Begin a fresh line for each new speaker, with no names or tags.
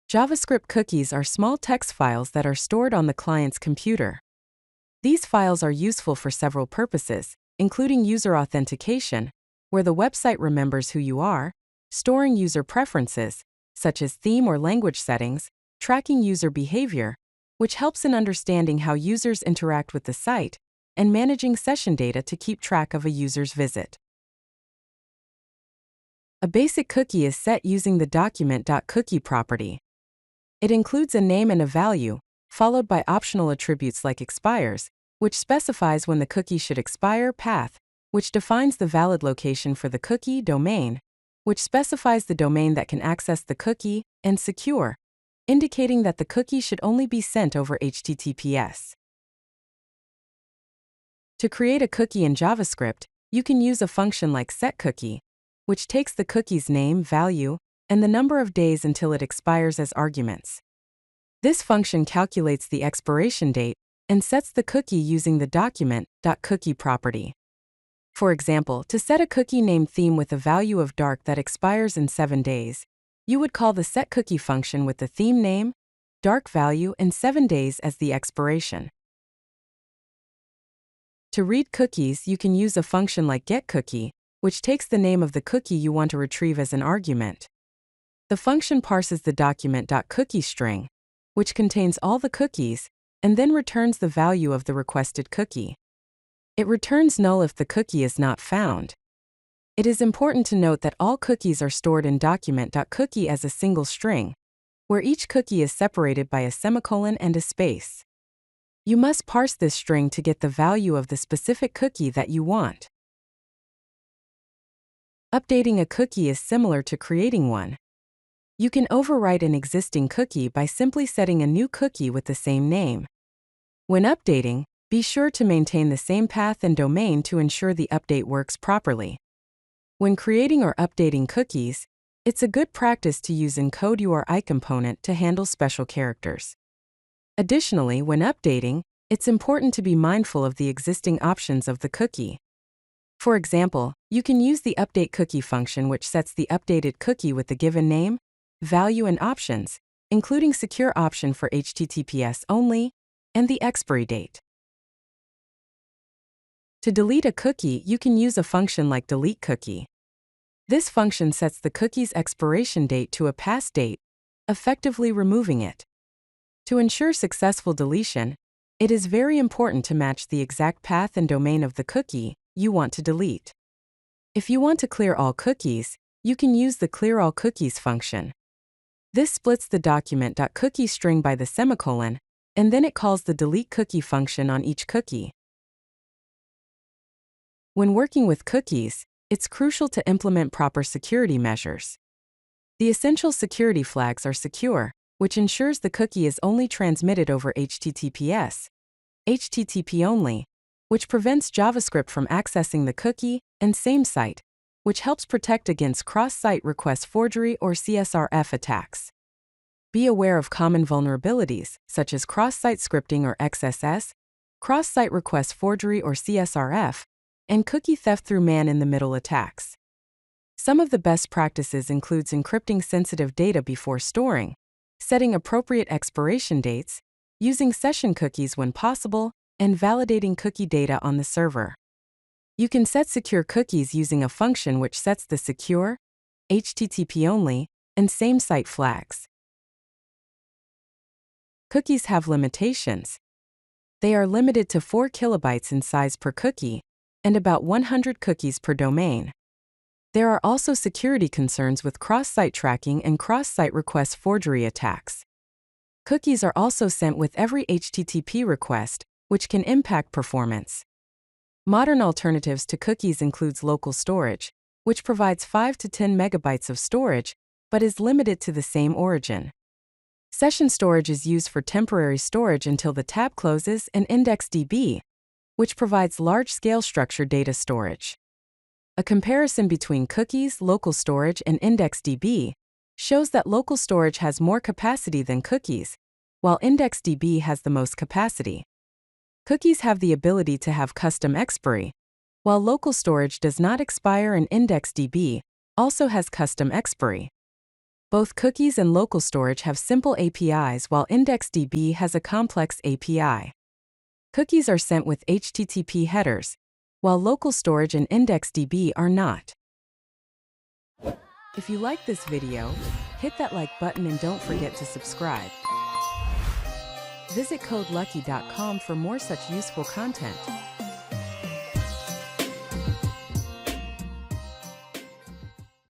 JavaScript cookies are small text files that are stored on the client's computer. These files are useful for several purposes, including user authentication, where the website remembers who you are, storing user preferences, such as theme or language settings, tracking user behavior, which helps in understanding how users interact with the site, and managing session data to keep track of a user's visit. A basic cookie is set using the document.cookie property. It includes a name and a value, followed by optional attributes like expires, which specifies when the cookie should expire, path, which defines the valid location for the cookie, domain, which specifies the domain that can access the cookie, and secure, indicating that the cookie should only be sent over HTTPS. To create a cookie in JavaScript, you can use a function like setCookie, which takes the cookie's name, value, and the number of days until it expires as arguments. This function calculates the expiration date and sets the cookie using the document.cookie property. For example, to set a cookie name theme with a value of dark that expires in 7 days, you would call the setCookie function with the theme name, dark value, and 7 days as the expiration. To read cookies, you can use a function like getCookie, which takes the name of the cookie you want to retrieve as an argument. The function parses the document.cookie string, which contains all the cookies, and then returns the value of the requested cookie. It returns null if the cookie is not found. It is important to note that all cookies are stored in document.cookie as a single string, where each cookie is separated by a semicolon and a space. You must parse this string to get the value of the specific cookie that you want. Updating a cookie is similar to creating one. You can overwrite an existing cookie by simply setting a new cookie with the same name. When updating, be sure to maintain the same path and domain to ensure the update works properly. When creating or updating cookies, it's a good practice to use encode URI component to handle special characters. Additionally, when updating, it's important to be mindful of the existing options of the cookie. For example, you can use the update cookie function, which sets the updated cookie with the given name, value, and options, including secure option for HTTPS only, and the expiry date. To delete a cookie, you can use a function like deleteCookie. This function sets the cookie's expiration date to a past date, effectively removing it. To ensure successful deletion, it is very important to match the exact path and domain of the cookie you want to delete. If you want to clear all cookies, you can use the clear all cookies function. This splits the document.cookie string by the semicolon, and then it calls the deleteCookie function on each cookie. When working with cookies, it's crucial to implement proper security measures. The essential security flags are secure, which ensures the cookie is only transmitted over HTTPS, HttpOnly, which prevents JavaScript from accessing the cookie, and SameSite, which helps protect against cross-site request forgery or CSRF attacks. Be aware of common vulnerabilities, such as cross-site scripting or XSS, cross-site request forgery or CSRF, and cookie theft through man-in-the-middle attacks. Some of the best practices includes encrypting sensitive data before storing, setting appropriate expiration dates, using session cookies when possible, and validating cookie data on the server. You can set secure cookies using a function which sets the secure, HttpOnly, and SameSite flags. Cookies have limitations. They are limited to 4 kilobytes in size per cookie, and about 100 cookies per domain. There are also security concerns with cross-site tracking and cross-site request forgery attacks. Cookies are also sent with every HTTP request, which can impact performance. Modern alternatives to cookies includes local storage, which provides 5 to 10 megabytes of storage, but is limited to the same origin. Session storage is used for temporary storage until the tab closes, and IndexedDB, which provides large-scale structured data storage. A comparison between cookies, local storage, and IndexedDB shows that local storage has more capacity than cookies, while IndexedDB has the most capacity. Cookies have the ability to have custom expiry, while local storage does not expire, and IndexedDB also has custom expiry. Both cookies and local storage have simple APIs, while IndexedDB has a complex API. Cookies are sent with HTTP headers, while local storage and IndexedDB are not. If you like this video, hit that like button and don't forget to subscribe. Visit codelucky.com for more such useful content.